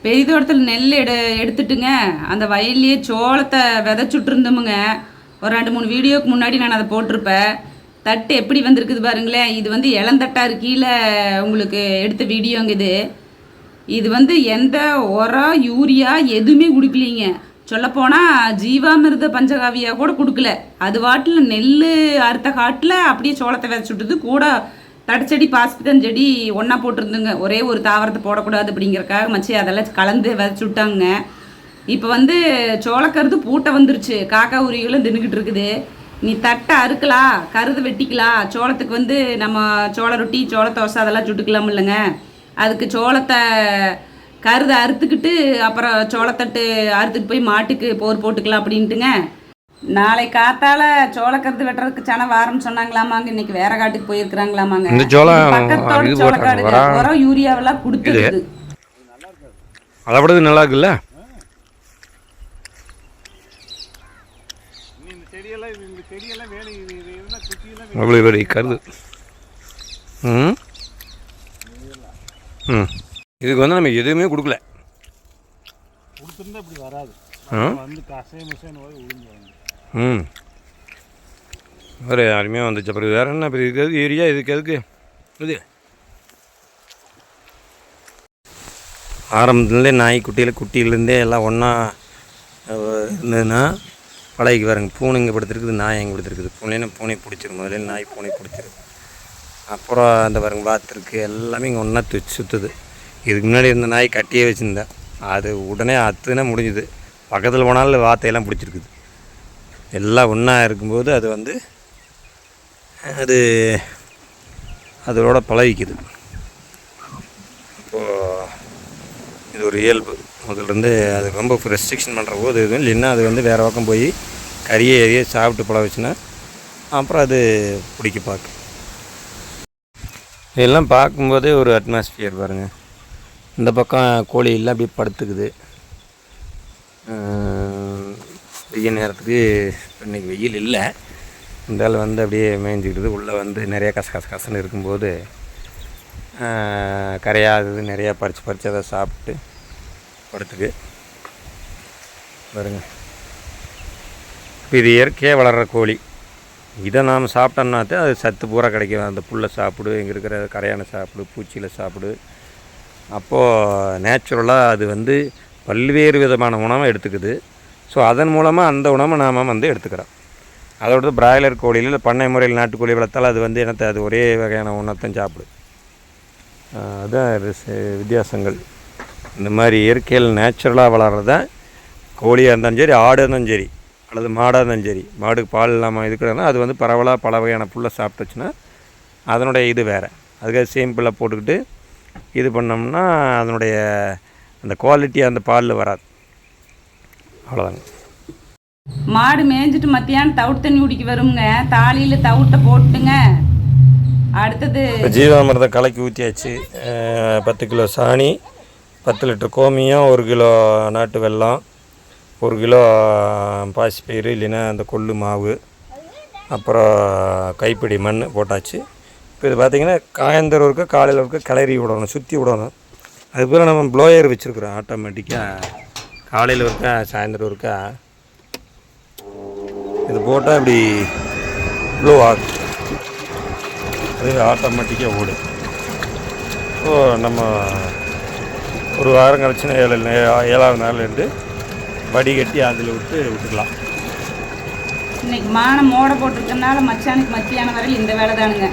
பெரிய தோட்டத்தில் நெல் எடுத்துட்டுங்க அந்த வயல்லையே சோளத்தை விதைச்சுட்டு இருந்தோமுங்க. ஒரு 2-3 வீடியோக்கு முன்னாடி நான் அதை போட்டிருப்பேன். தட்டு எப்படி வந்திருக்குது பாருங்களேன். இது வந்து இளந்தட்டார் கீழே உங்களுக்கு எடுத்த வீடியோங்க இது. இது வந்து எந்த உரம் யூரியா எதுவுமே கொடுக்கலீங்க. சொல்லப்போனால் ஜீவாமிர்த பஞ்சகாவியா கூட கொடுக்கல. அது வாட்டில் நெல் அறுத்த காட்டில் அப்படியே சோளத்தை விதைச்சுட்டுது. கூட தடைச்செடி பாசித்தஞ்செடி ஒன்றா போட்டிருந்துங்க. ஒரே ஒரு தாவரத்தை போடக்கூடாது அப்படிங்கிறக்காக மச்சி அதெல்லாம் கலந்து விதைச்சி விட்டாங்க. இப்போ வந்து சோளக்கருது பூட்டை வந்துருச்சு. காக்கா உரிகளும் தின்னுக்கிட்டு இருக்குது. நீ தட்டை அறுக்கலாம், கருது வெட்டிக்கலாம். சோளத்துக்கு வந்து நம்ம சோள ரொட்டி சோள தோசை அதெல்லாம் சுட்டுக்கலாம் இல்லைங்க. அதுக்கு சோளத்தை கருதை அறுத்துக்கிட்டு அப்புறம் சோளத்தட்டு அறுத்துட்டு போய் மாட்டுக்கு போர் போட்டுக்கலாம் அப்படின்ட்டுங்க. நாளை காத்தால சோளக்கருது வெட்டுறதுக்கு சன வாரம் சொன்னாங்களாமாங்க. இன்னைக்கு வேற காட்டுக்கு போயிருக்கிறாங்களாமாங்க. பக்கத்தோட சோளக்காடுங்க உரம் யூரியாவெல்லாம் கொடுத்துருக்குது. அதை விட நல்லா இருக்குல்ல. அவ்வளோ பெரிய கருது. இதுக்கு வந்து நம்ம எதுவுமே கொடுக்கல. கொடுத்துருந்தா இப்படி வராது. வந்து ஒரு அருமையாக வந்துச்சு. அப்புறம் வேறு என்ன இப்போ இதுக்கு ஏரியா இதுக்கு எதுக்கு இது ஆரம்பத்துலேருந்தே நாய் குட்டியிலேருந்தே எல்லாம் ஒன்றா இருந்ததுன்னா பழகிக்கு பாருங்க. பூனை இங்கே படுத்துருக்குது, நாய் எங்கே படுத்துருக்குது. பூனை பிடிச்சிரும். முதல்ல நாய் பூனை பிடிச்சிரும். அப்புறம் அந்த பாருங்க வாத்துருக்கு எல்லாமே இங்கே ஒன்றா சுற்றுது. இதுக்கு முன்னாடி இருந்த நாய் கட்டியே வச்சுருந்தேன். அது உடனே அத்துனா முடிஞ்சுது. பக்கத்தில் போனாலும் வாத்தையெல்லாம் பிடிச்சிருக்குது. எல்லாம் ஒன்றா இருக்கும்போது அது வந்து அதோட பழகிக்குது. இப்போது இது ஒரு இயல்பு. முதல்லேருந்து அது ரொம்ப ரெஸ்ட்ரிக்ஷன் பண்ணுற போது எதுவும் இல்லைன்னா அது வந்து வேறு பக்கம் போய் கறியை சாப்பிட்டு பழகிச்சுன்னா அப்புறம் அது பிடிக்க பார்க்கும். இதெல்லாம் பார்க்கும்போதே ஒரு அட்மாஸ்பியர் பாருங்கள். இந்த பக்கம் கோழி எல்லாம் அப்படியே படுத்துக்குது. வெயில் நேரத்துக்கு இன்றைக்கி வெயில் இல்லை. இருந்தாலும் வந்து அப்படியே மேய்ஞ்சிக்கிட்டு உள்ளே வந்து நிறையா கசன்னு இருக்கும்போது கரையாதது நிறையா பறித்து அதை சாப்பிட்டு படுத்துக்கு பாருங்க. இப்போ இது இயற்கையாக வளர்கிற கோழி. இதை நாம் சாப்பிட்டோம்னாத்தே அது சத்து பூரா கிடைக்கும். அந்த புல்லை சாப்பிடு, இங்கே இருக்கிற கரையானை சாப்பிடு, பூச்சியில் சாப்பிடு. அப்போது நேச்சுரலாக அது வந்து பல்வேறு விதமான உணவை எடுத்துக்குது. ஸோ அதன் மூலமாக அந்த உணவை நாம் வந்து எடுத்துக்கிறோம். அதோட பிராய்லர் கோழியில் இல்லை பண்ணை முறையில் நாட்டுக்கோழி வளர்த்தால் அது வந்து என்னத்தை அது ஒரே வகையான உணவைத்தான் சாப்பிடும். அதுதான் வித்தியாசங்கள். இந்த மாதிரி இயற்கையில் நேச்சுரலாக வளர்கிறத கோழியாக இருந்தாலும் சரி, ஆடு இருந்தாலும் சரி, அல்லது மாடாக இருந்தாலும் சரி. மாடுக்கு பால் இல்லாமல் இருக்கிறதுனா அது வந்து பரவலாக பல வகையான புல்லை சாப்பிட்டுச்சுன்னா அதனுடைய இது வேறு. அதுக்காக சேம் புல்லை போட்டுக்கிட்டு இது பண்ணோம்னா அதனுடைய அந்த குவாலிட்டி அந்த பாலில் வராது. அவ்வளோதாங்க. மாடு மேய்ஞ்சிட்டு மத்தியானம் தவிட்டு தண்ணி குடிக்க வருங்க. தாலியில் தவிட்டை போட்டுங்க. அடுத்தது ஜீவாமிர்தம் கலக்கி ஊற்றியாச்சு. 10 கிலோ சாணி, 10 லிட்டர் கோமியம், 1 கிலோ நாட்டு வெல்லம், 1 கிலோ பாசிப்பயிறு இல்லைன்னா அந்த கொள்ளு மாவு, அப்புறம் கைப்பிடி மண் போட்டாச்சு. இப்போ இது பார்த்திங்கன்னா காயந்தரம் இருக்க காலையில் இருக்க கிளறி விடணும், சுற்றி விடணும். அதுக்கப்புறம் நம்ம ப்ளோயர் வச்சுருக்குறோம். ஆட்டோமேட்டிக்காக காலையில் இருக்க சாயந்தரம் இருக்க இது போட்டால் இப்படி ப்ளோ ஆகும். அது ஆட்டோமேட்டிக்காக ஓடும். ஸோ நம்ம ஒரு வாரம் கழிச்சுன்னா 7ஆவது நாள்லேருந்து வடிகட்டி அதில் விட்டுக்கலாம். இன்னைக்கு மானம் மோட போட்டிருக்கனால மச்சானுக்கு மத்தியானம் வரையில் இந்த வேலை தானுங்க.